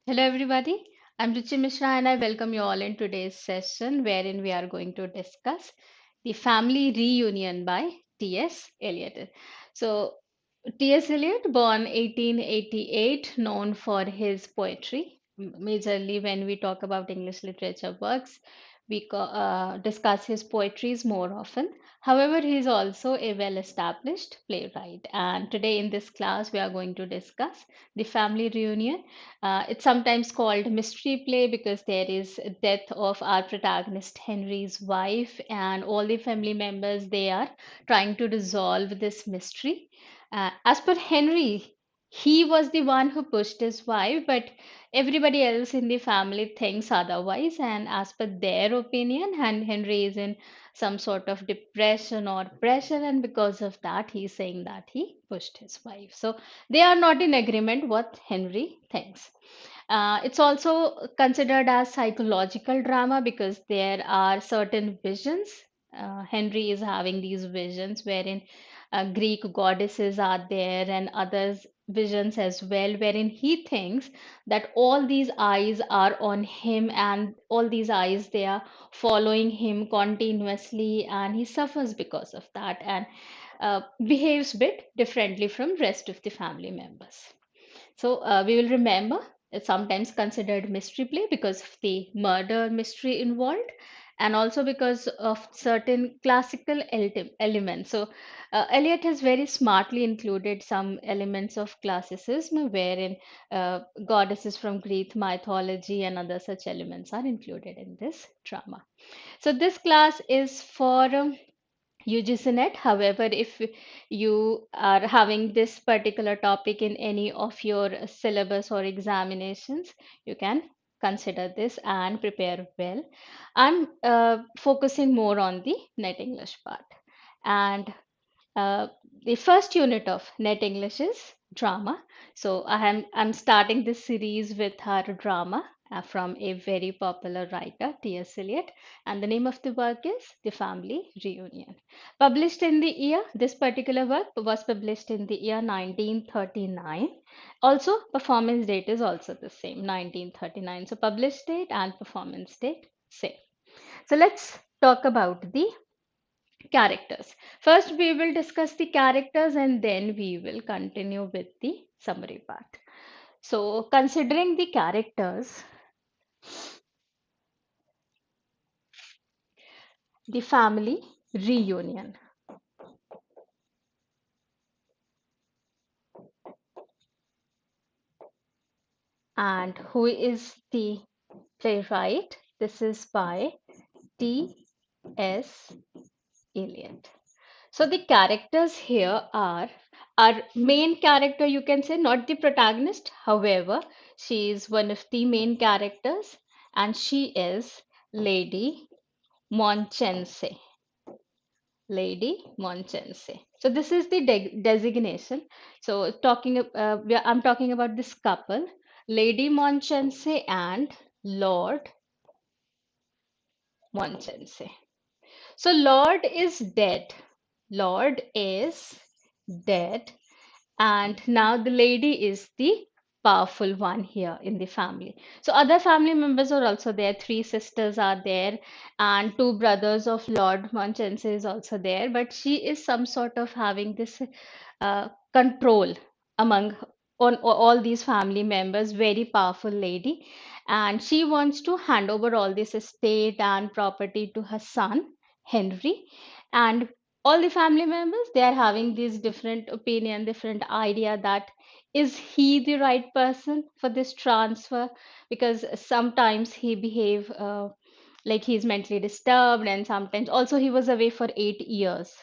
Hello, everybody. I'm Ruchi Mishra, and I welcome you all in today's session, wherein we are going to discuss The Family Reunion by T.S. Eliot. So, T.S. Eliot, born 1888, known for his poetry. Majorly, when we talk about English literature works, we discuss his poetries more often. However, he is also a well established playwright. And today in this class, we are going to discuss The Family Reunion. It's sometimes called mystery play because there is death of our protagonist Henry's wife, and all the family members they are trying to resolve this mystery. As per Henry, he was the one who pushed his wife, but everybody else in the family thinks otherwise. And as per their opinion, and Henry is in some sort of depression or pressure, and because of that, he's saying that he pushed his wife. So they are not in agreement what Henry thinks. It's also considered as psychological drama because there are certain visions. Henry is having these visions wherein Greek goddesses are there and others visions as well, wherein he thinks that all these eyes are on him and all these eyes they are following him continuously, and he suffers because of that and behaves bit differently from rest of the family members. So we will remember it's sometimes considered mystery play because of the murder mystery involved and also because of certain classical elements. So Eliot has very smartly included some elements of classicism wherein goddesses from Greek mythology and other such elements are included in this drama. So this class is for UGC However, if you are having this particular topic in any of your syllabus or examinations, you can consider this and prepare well. I'm focusing more on the net English part. And uh, the first unit of net English is drama. So I'm starting this series with her drama from a very popular writer, T.S. Eliot, and the name of the work is The Family Reunion. Published in the year, this particular work was published in the year 1939. Also, performance date is also the same, 1939. So, published date and performance date same. So, let's talk about the characters. First, we will discuss the characters and then we will continue with the summary part. So, considering the characters, the family reunion. And who is the playwright? This is by T.S. Eliot. So the characters here are our main character, you can say, not the protagonist. However, she is one of the main characters and she is Lady Monchensey. Lady Monchensey. So this is the designation. So I'm talking about this couple, Lady Monchensey and Lord Monchensey. So Lord is dead. Lord is dead. And now the lady is the powerful one here in the family. So other family members are also there. Three sisters are there, and two brothers of Lord Monchensey is also there. But she is some sort of having this control among on all these family members. Very powerful lady, and she wants to hand over all this estate and property to her son Henry, and all the family members they are having this different opinion, different idea that is he the right person for this transfer, because sometimes he behave like he's mentally disturbed, and sometimes also he was away for 8 years.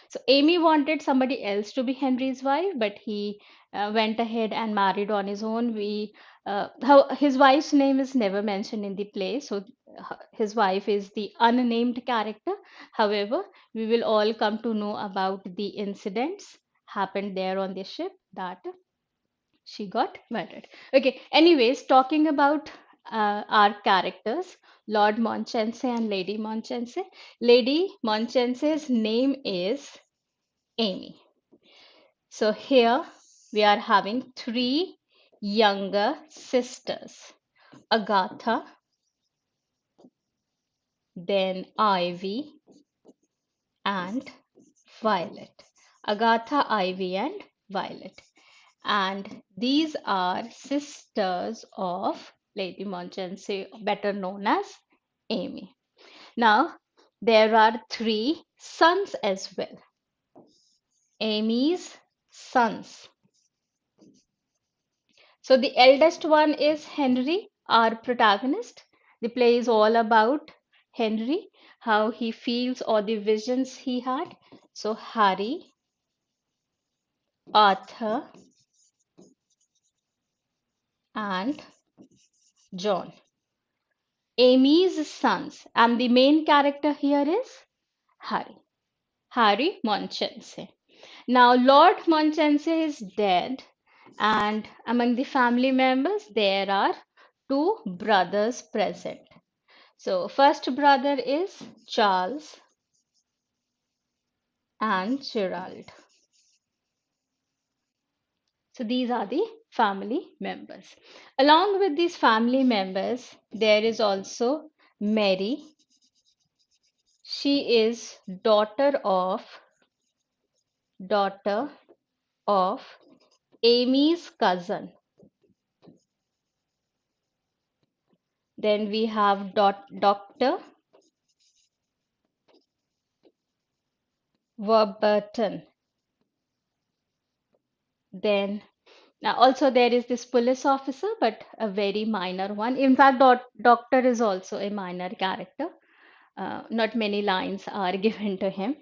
So Amy wanted somebody else to be Henry's wife, but he went ahead and married on his own. His wife's name is never mentioned in the play, so his wife is the unnamed character. However, we will all come to know about the incidents happened there on the ship that she got murdered. Okay, anyways, talking about our characters, Lord Monchensey and Lady Monchensey. Lady Monchensey's name is Amy. So here we are having three younger sisters. Agatha, then Ivy, and Violet. Agatha, Ivy, and Violet. And these are sisters of Lady Monchensey, better known as Amy. Now, there are three sons as well. Amy's sons. So, the eldest one is Henry, our protagonist. The play is all about Henry, how he feels, or the visions he had. So, Harry, Arthur, and John. Amy's sons, and the main character here is Harry. Harry Monchensey. Now, Lord Monchensey is dead, and among the family members, there are two brothers present. So, first brother is Charles and Gerald. So, these are the family members. Along with these family members, there is also Mary. She is daughter of Amy's cousin. Then we have Dr. Warburton. Then now also there is this police officer, but a very minor one. In fact, doctor is also a minor character. Not many lines are given to him.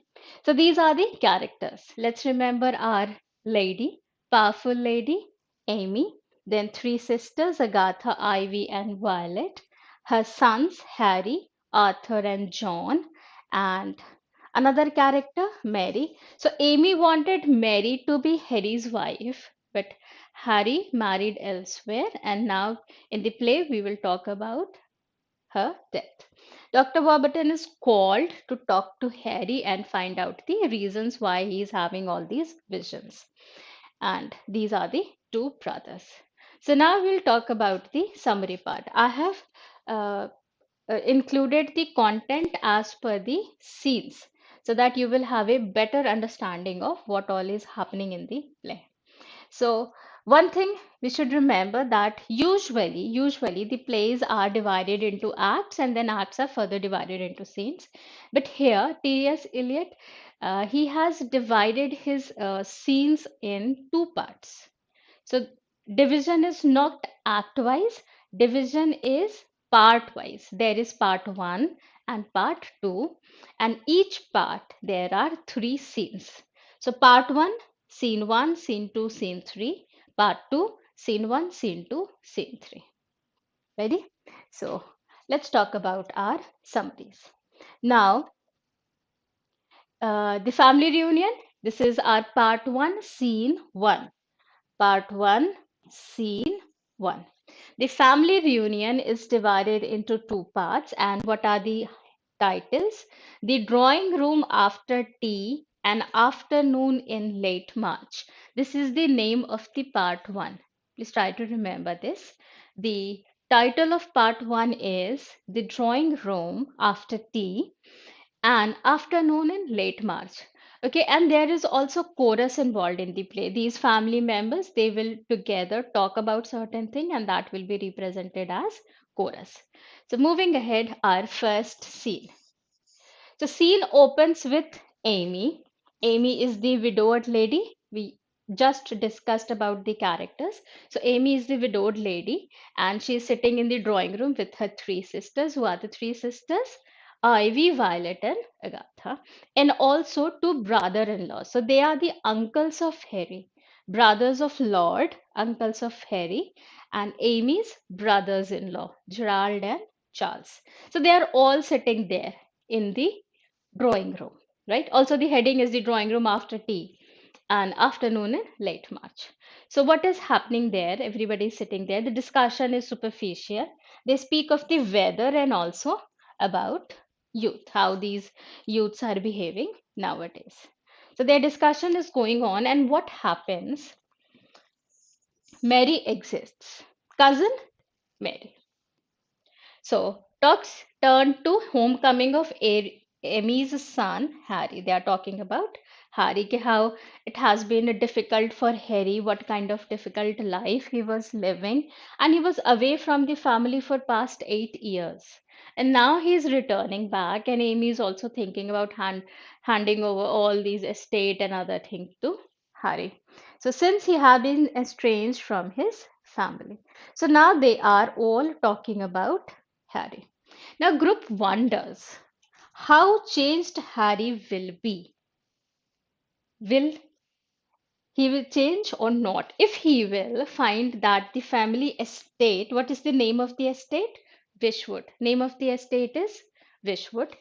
So these are the characters. Let's remember our lady, powerful lady, Amy. Then three sisters, Agatha, Ivy, and Violet. Her sons, Harry, Arthur, and John. And another character, Mary. So Amy wanted Mary to be Harry's wife, but Harry married elsewhere. And now in the play, we will talk about her death. Dr. Warburton is called to talk to Harry and find out the reasons why he is having all these visions. And these are the two brothers. So now we'll talk about the summary part. I have uh, included the content as per the scenes so that you will have a better understanding of what all is happening in the play. So one thing we should remember that usually the plays are divided into acts and then acts are further divided into scenes. But here, T.S. Eliot, he has divided his scenes in two parts. So division is not act wise, division is part wise. There is part one and part two, and each part there are three scenes. So part one, scene two, scene three, part two, scene one, scene two, scene three. Ready? So let's talk about our summaries. Now, the family reunion, this is our part one, scene one. Part 1, Scene 1. The family reunion is divided into two parts, and what are the titles? The Drawing Room After Tea and Afternoon in Late March. This is the name of the part 1. Please try to remember this. The title of part 1 is The Drawing Room After Tea and Afternoon in Late March. Okay, and there is also chorus involved in the play. These family members, they will together talk about certain thing and that will be represented as chorus. So moving ahead, our first scene. So scene opens with Amy. Amy is the widowed lady. We just discussed about the characters. So Amy is the widowed lady and she is sitting in the drawing room with her three sisters. Who are the three sisters? Ivy, Violet, and Agatha, and also two brother-in-laws. So they are the uncles of Harry, brothers of Lord, uncles of Harry, and Amy's brothers-in-law, Gerald and Charles. So they are all sitting there in the drawing room, right? Also, the heading is the drawing room after tea and afternoon in late March. So, what is happening there? Everybody is sitting there. The discussion is superficial. They speak of the weather and also about youth, how these youths are behaving nowadays. So, their discussion is going on, and what happens? Mary exists. Cousin Mary. So talks turn to homecoming of Amy's son Harry. They are talking about Harry, how it has been difficult for Harry, what kind of difficult life he was living, and he was away from the family for past 8 years. And now he is returning back, and Amy is also thinking about handing over all these estate and other things to Harry. So since he had been estranged from his family. So now they are all talking about Harry. Now, group wonders how changed Harry will be. Will he will change or not? If he will find that the family estate, what is the name of the estate? Wishwood. Name of the estate is Wishwood.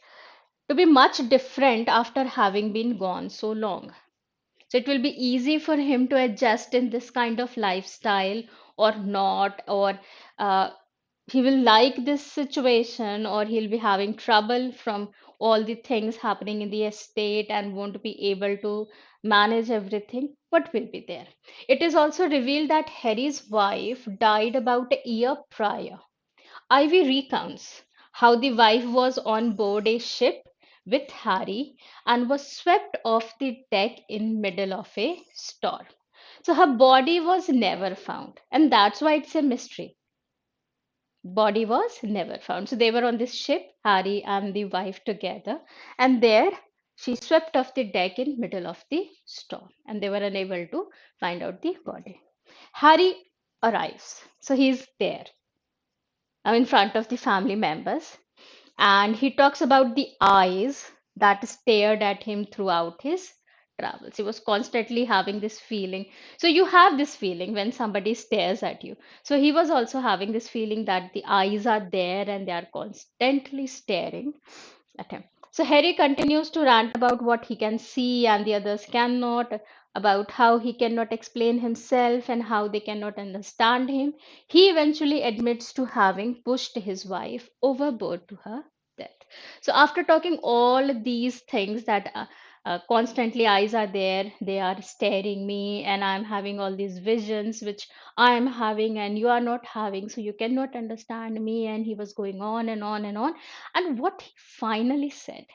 To be much different after having been gone so long. So it will be easy for him to adjust in this kind of lifestyle or not, or uh, he will like this situation, or he'll be having trouble from all the things happening in the estate and won't be able to manage everything. What will be there? It is also revealed that Harry's wife died about a year prior. Ivy recounts how the wife was on board a ship with Harry and was swept off the deck in middle of a storm. So her body was never found, and that's why it's a mystery. Body was never found. So they were on this ship, Harry and the wife together, and there she swept off the deck in middle of the storm, and they were unable to find out the body. Harry arrives, so he's there in front of the family members, and he talks about the eyes that stared at him throughout his travels. He was constantly having this feeling. So you have this feeling when somebody stares at you. So he was also having this feeling that the eyes are there and they are constantly staring at him. So Harry continues to rant about what he can see and the others cannot, about how he cannot explain himself and how they cannot understand him. He eventually admits to having pushed his wife overboard to her death. So after talking all these things that constantly eyes are there, they are staring me, and I'm having all these visions which I am having and you are not having, so you cannot understand me. And he was going on and on and on. And what he finally said,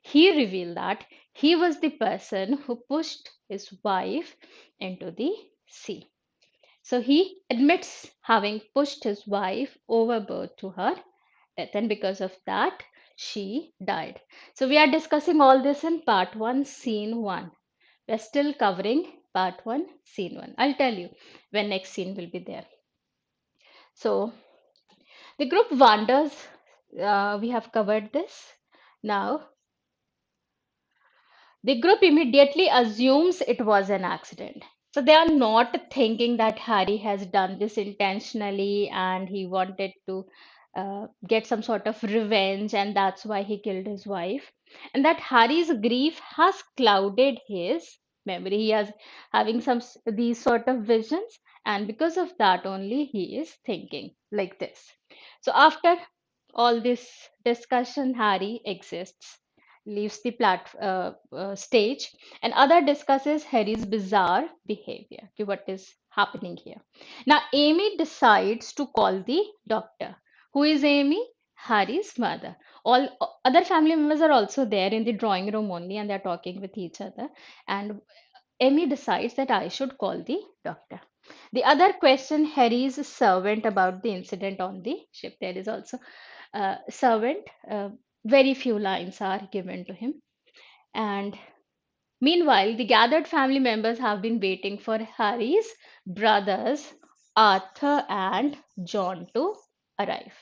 he revealed that he was the person who pushed his wife into the sea. So he admits having pushed his wife overboard to her death, and because of that, she died. So we are discussing all this in part one, scene one. We're still covering part one, scene one. I'll tell you when next scene will be there. So the group wanders. We have covered this. Now the group immediately assumes it was an accident. So they are not thinking that Harry has done this intentionally and he wanted to get some sort of revenge, and that's why he killed his wife. And that Harry's grief has clouded his memory. He is having these sort of visions, and because of that only he is thinking like this. So after all this discussion, Harry exists, leaves the stage, and other discusses Harry's bizarre behavior. Okay, what is happening here? Now, Amy decides to call the doctor. Who is Amy? Harry's mother. All other family members are also there in the drawing room only, and they're talking with each other. And Amy decides that I should call the doctor. The other question Harry's servant about the incident on the ship. There is also servant, very few lines are given to him. And meanwhile, the gathered family members have been waiting for Harry's brothers, Arthur and John, to arrive.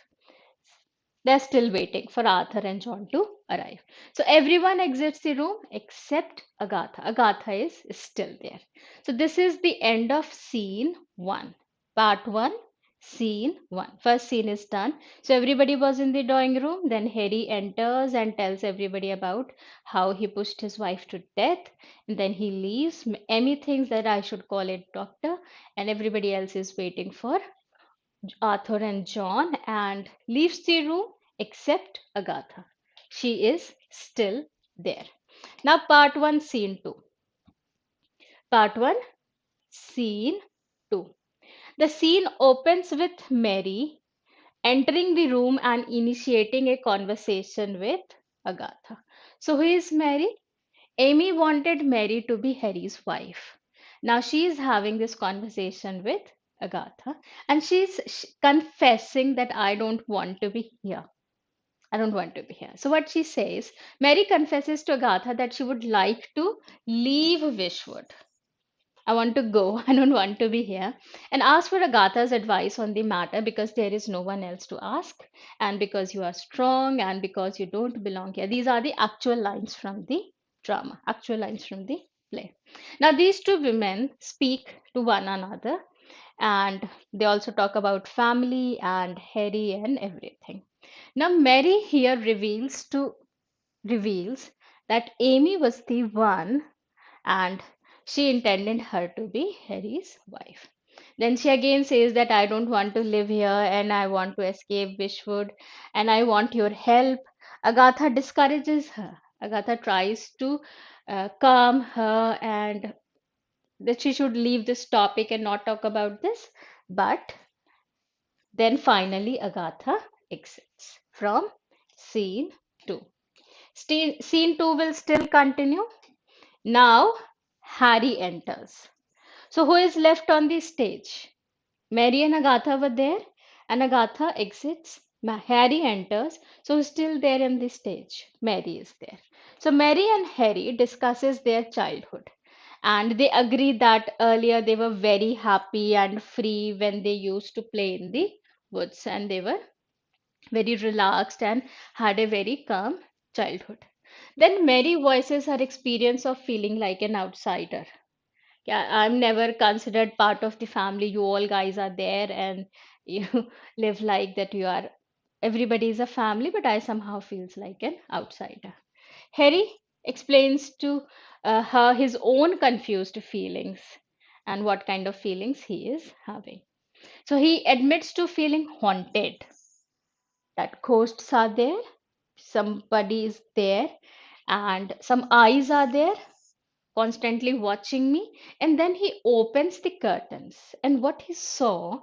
They're still waiting for Arthur and John to arrive. So everyone exits the room except Agatha. Agatha is still there. So this is the end of scene one. Part one, scene one. First scene is done. So everybody was in the drawing room. Then Harry enters and tells everybody about how he pushed his wife to death. And then he leaves. Emmy thinks that I should call it doctor, and everybody else is waiting for Arthur and John, and leaves the room except Agatha. She is still there. Now, part 1, scene 2. Part 1, scene 2. The scene opens with Mary entering the room and initiating a conversation with Agatha. So, who is Mary? Amy wanted Mary to be Harry's wife. Now she is having this conversation with Agatha and she's confessing that I don't want to be here. I don't want to be here. So, what she says, Mary confesses to Agatha that she would like to leave Wishwood. I want to go. I don't want to be here. And ask for Agatha's advice on the matter because there is no one else to ask, and because you are strong, and because you don't belong here. These are the actual lines from the drama, actual lines from the play. Now, these two women speak to one another, and they also talk about family and Harry and everything. Now, Mary here reveals that Amy was the one and she intended her to be Harry's wife. Then she again says that I don't want to live here and I want to escape Wishwood and I want your help. Agatha discourages her. Agatha tries to calm her and that she should leave this topic and not talk about this. But then finally, Agatha exits from scene 2. Scene 2 will still continue. Now, Harry enters. So, who is left on the stage? Mary and Agatha were there, and Agatha exits. Harry enters, so who's still there on the stage? Mary is there. So, Mary and Harry discusses their childhood, and they agree that earlier they were very happy and free when they used to play in the woods, and they were very relaxed and had a very calm childhood. Then Mary voices her experience of feeling like an outsider. Yeah, I'm never considered part of the family. You all guys are there and you live like that you are everybody is a family, but I somehow feels like an outsider. Harry explains to her his own confused feelings and what kind of feelings he is having. So he admits to feeling haunted, that ghosts are there, somebody is there, and some eyes are there constantly watching me. And then he opens the curtains, and what he saw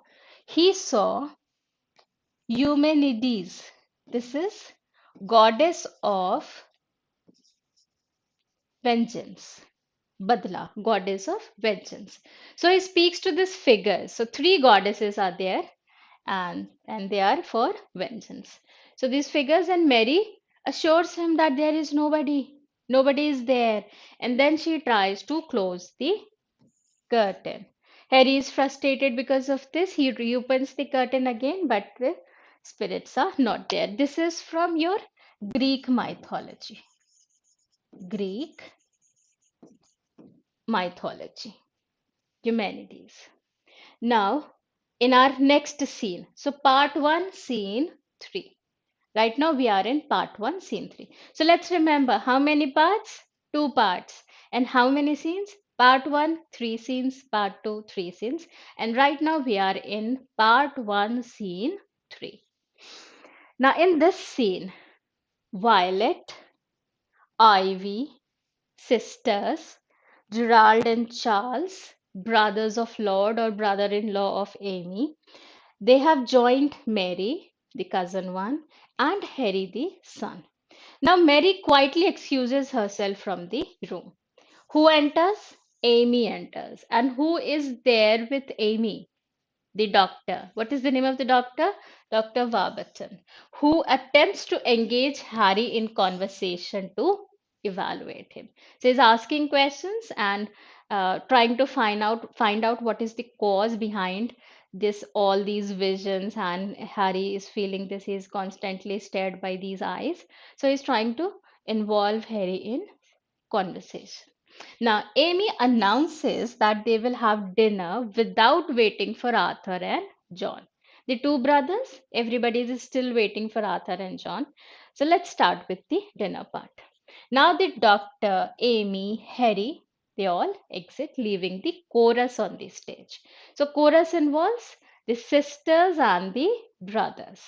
Eumenides. This is goddess of vengeance. Badla, goddess of vengeance. So he speaks to this figure. So three goddesses are there, and they are for vengeance. So these figures, and Mary assures him that there is nobody is there, and then she tries to close the curtain. Harry is frustrated because of this. He reopens the curtain again, but the spirits are not there. This is from your Greek mythology. Greek mythology, Humanities. Now, in our next scene, so part 1, scene 3. Right now, we are in part 1, scene 3. So, let's remember how many parts? 2 parts. And how many scenes? Part 1, 3 scenes. Part 2, 3 scenes. And right now, we are in part 1, scene 3. Now, in this scene, Violet, Ivy, sisters, Gerald and Charles, brothers of Lord or brother in law of Amy, they have joined Mary, the cousin one, and Harry, the son. Now, Mary quietly excuses herself from the room. Who enters? Amy enters. And who is there with Amy? The doctor. What is the name of the doctor? Dr. Warburton, who attempts to engage Harry in conversation to evaluate him. So he's asking questions and trying to find out what is the cause behind this all these visions, and Harry is feeling this. He's constantly stared by these eyes. So he's trying to involve Harry in conversation. Now, Amy announces that they will have dinner without waiting for Arthur and John. The two brothers, everybody is still waiting for Arthur and John. So let's start with the dinner part. Now, the doctor, Amy, Harry, they all exit, leaving the chorus on the stage. So, chorus involves the sisters and the brothers,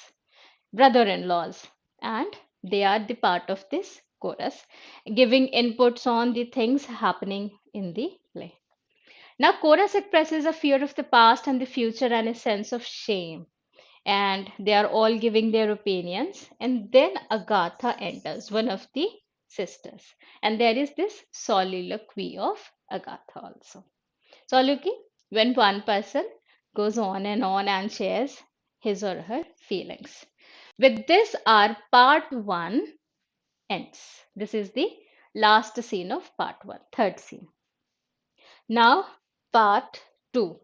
brother-in-laws, and they are the part of this chorus, giving inputs on the things happening in the play. Now, chorus expresses a fear of the past and the future and a sense of shame. and they are all giving their opinions. And then Agatha enters, one of the sisters, and there is this soliloquy of Agatha also. Soliloquy, when one person goes on and shares his or her feelings. With this, our part one ends. This is the last scene of part one, third scene. Now, part two.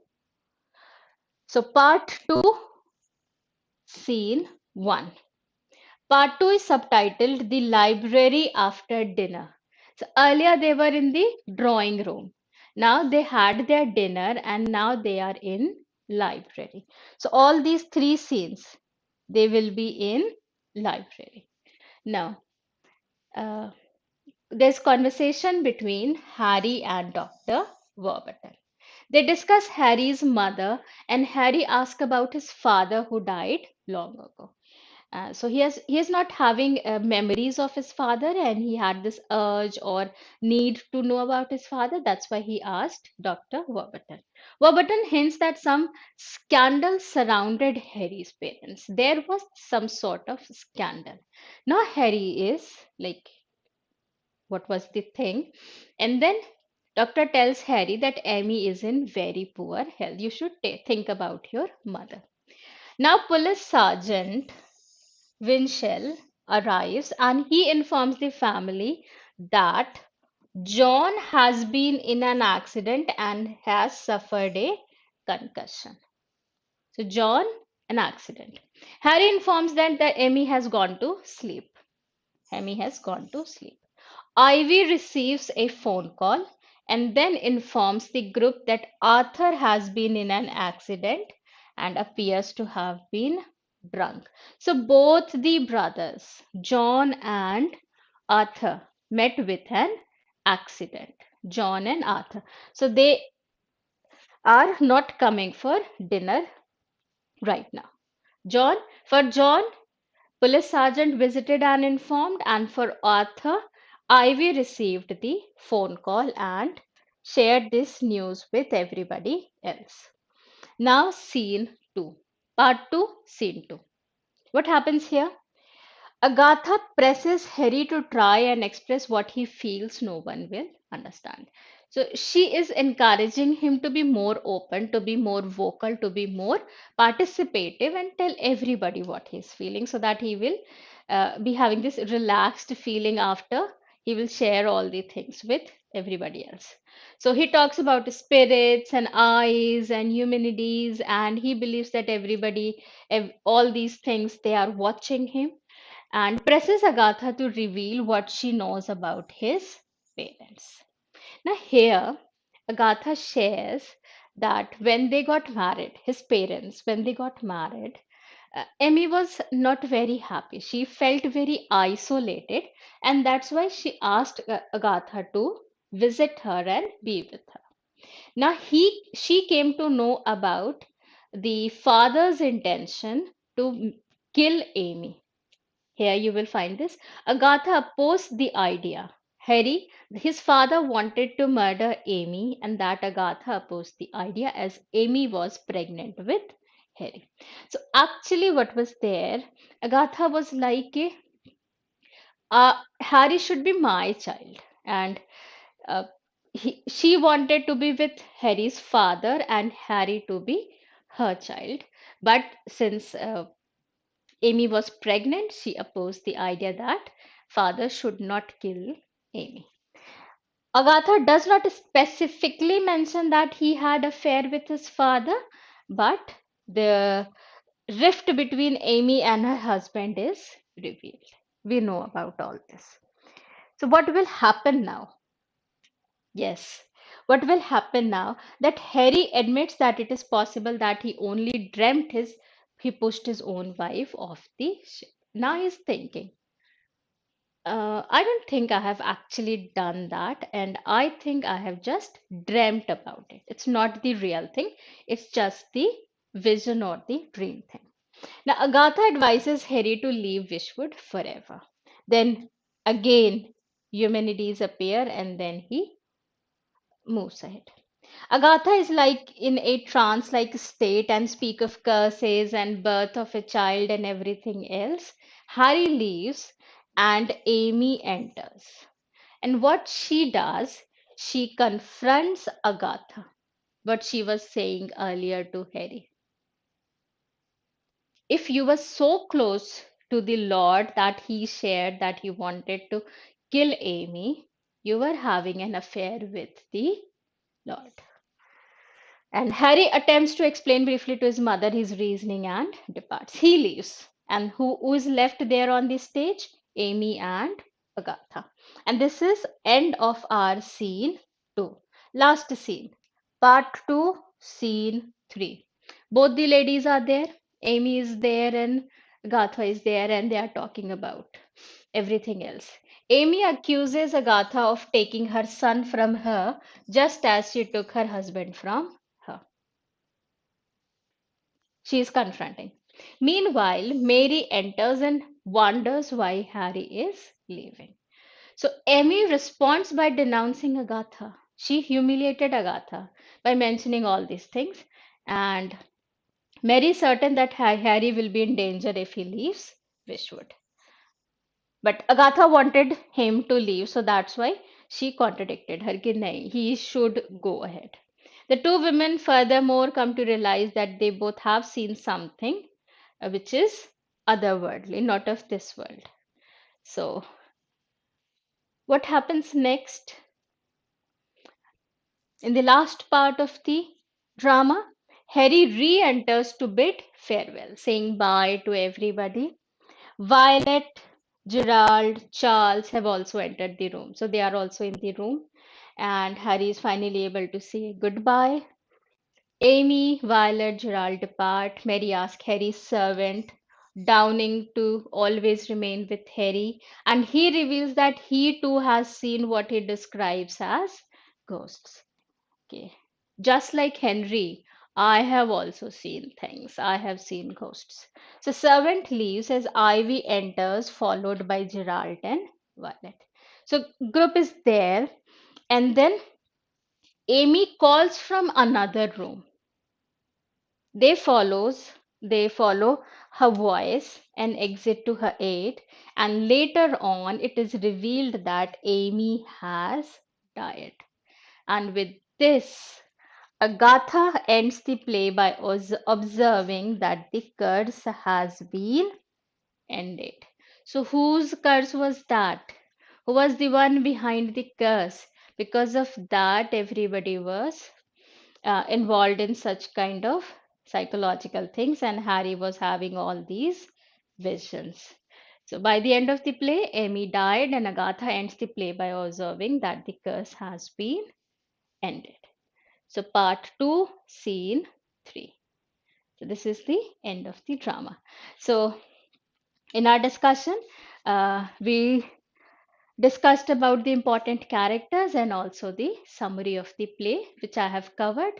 So, part two, scene one. Part 2 is subtitled The Library After Dinner. So earlier they were in the drawing room. Now they had their dinner and now they are in library. So all these three scenes, they will be in library. Now, uh, there's conversation between Harry and Dr. Warburton. They discuss Harry's mother and Harry asks about his father who died long ago. So he is not having memories of his father, and he had this urge or need to know about his father. That's why he asked Dr. Warburton. Warburton hints that some scandal surrounded Harry's parents. There was some sort of scandal. Now Harry is like, what was the thing? And then doctor tells Harry that Amy is in very poor health. You should think about your mother. Now police sergeant Winchell arrives and he informs the family that John has been in an accident and has suffered a concussion. So, John, an accident. Harry informs them that Amy has gone to sleep. Amy has gone to sleep. Ivy receives a phone call and then informs the group that Arthur has been in an accident and appears to have been drunk. So both the brothers, John and Arthur, met with an accident. John and Arthur. So they are not coming for dinner right now. John, for John, police sergeant visited and informed, and for Arthur, Ivy received the phone call and shared this news with everybody else. Now, scene 2, part 2, scene 2. What happens here? Agatha presses Harry to try and express what he feels no one will understand. So she is encouraging him to be more open, to be more vocal, to be more participative, and tell everybody what he's feeling so that he will be having this relaxed feeling after he will share all the things with everybody else. So he talks about spirits and eyes and humanities, and he believes that everybody, all these things, they are watching him, and presses Agatha to reveal what she knows about his parents. Now, here, Agatha shares that when they got married, his parents, when they got married, Emmy was not very happy. She felt very isolated, and that's why she asked Agatha to visit her and be with her. Now, she came to know about the father's intention to kill Amy. Here you will find this. Agatha opposed the idea. Harry, his father wanted to murder Amy, and that Agatha opposed the idea as Amy was pregnant with Harry. So, actually, what was there, Agatha was like, Harry should be my child, and uh, she wanted to be with Harry's father and Harry to be her child. But since Amy was pregnant, she opposed the idea that father should not kill Amy. Agatha does not specifically mention that he had affair with his father, but the rift between Amy and her husband is revealed. We know about all this. So what will happen now? Yes. What will happen now that Harry admits that it is possible that he only he pushed his own wife off the ship. Now he's thinking, I don't think I have actually done that, and I think I have just dreamt about it. It's not the real thing, it's just the vision or the dream thing. Now, Agatha advises Harry to leave Wishwood forever. Then again, Eumenides appear and then he moves ahead. Agatha is like in a trance like state and speak of curses and birth of a child and everything else. Harry leaves and Amy enters. And what she does, she confronts Agatha, what she was saying earlier to Harry. If you were so close to the Lord that he shared that he wanted to kill Amy, you were having an affair with the Lord. And Harry attempts to explain briefly to his mother his reasoning and departs. He leaves. And who is left there on the stage? Amy and Agatha. And this is end of our scene 2. Last scene. Part 2, scene 3. Both the ladies are there. Amy is there and Agatha is there, and they are talking about everything else. Amy accuses Agatha of taking her son from her just as she took her husband from her. She is confronting. Meanwhile, Mary enters and wonders why Harry is leaving. So Amy responds by denouncing Agatha. She humiliated Agatha by mentioning all these things, and Mary is certain that Harry will be in danger if he leaves Wishwood. But Agatha wanted him to leave, so that's why she contradicted her. Ki nahi, he should go ahead. The two women furthermore come to realize that they both have seen something which is otherworldly, not of this world. So, what happens next? In the last part of the drama, Harry re enters to bid farewell, saying bye to everybody. Violet, Gerald, Charles have also entered the room. So they are also in the room. And Harry is finally able to say goodbye. Amy, Violet, Gerald depart. Mary asks Harry's servant, Downing, to always remain with Harry. And he reveals that he too has seen what he describes as ghosts. Okay. Just like Henry, I have also seen things. I have seen ghosts. So servant leaves as Ivy enters, followed by Gerald and Violet. So group is there, and then Amy calls from another room. They follows they follow her voice and exit to her aid, and later on it is revealed that Amy has died. And with this, Agatha ends the play by observing that the curse has been ended. So, whose curse was that? Who was the one behind the curse? Because of that, everybody was involved in such kind of psychological things, and Harry was having all these visions. So, by the end of the play, Amy died, and Agatha ends the play by observing that the curse has been ended. So, part 2, scene 3. So, this is the end of the drama. So, in our discussion, we discussed about the important characters and also the summary of the play, which I have covered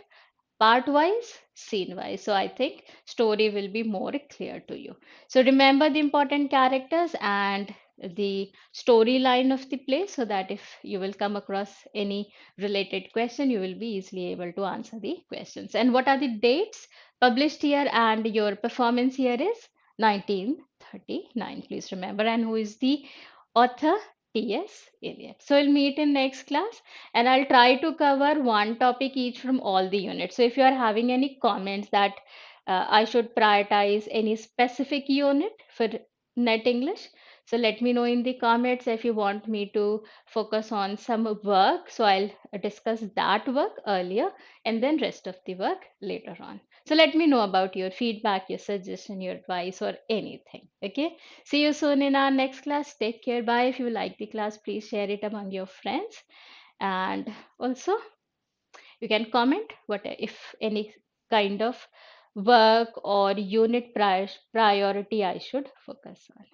part wise, scene wise. So I think story will be more clear to you. So remember the important characters and the storyline of the play, so that if you will come across any related question, you will be easily able to answer the questions. And what are the dates published here, and your performance here is 1939. Please remember. And who is the author? T.S. Eliot. So we'll meet in next class, and I'll try to cover one topic each from all the units. So if you are having any comments that I should prioritize any specific unit for net English, so let me know in the comments. If you want me to focus on some work, so I'll discuss that work earlier and then rest of the work later on. So let me know about your feedback, your suggestion, your advice, or anything. Okay. See you soon in our next class. Take care. Bye. If you like the class, please share it among your friends. And also, you can comment what if any kind of work or unit priority I should focus on.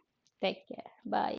Take care. Bye.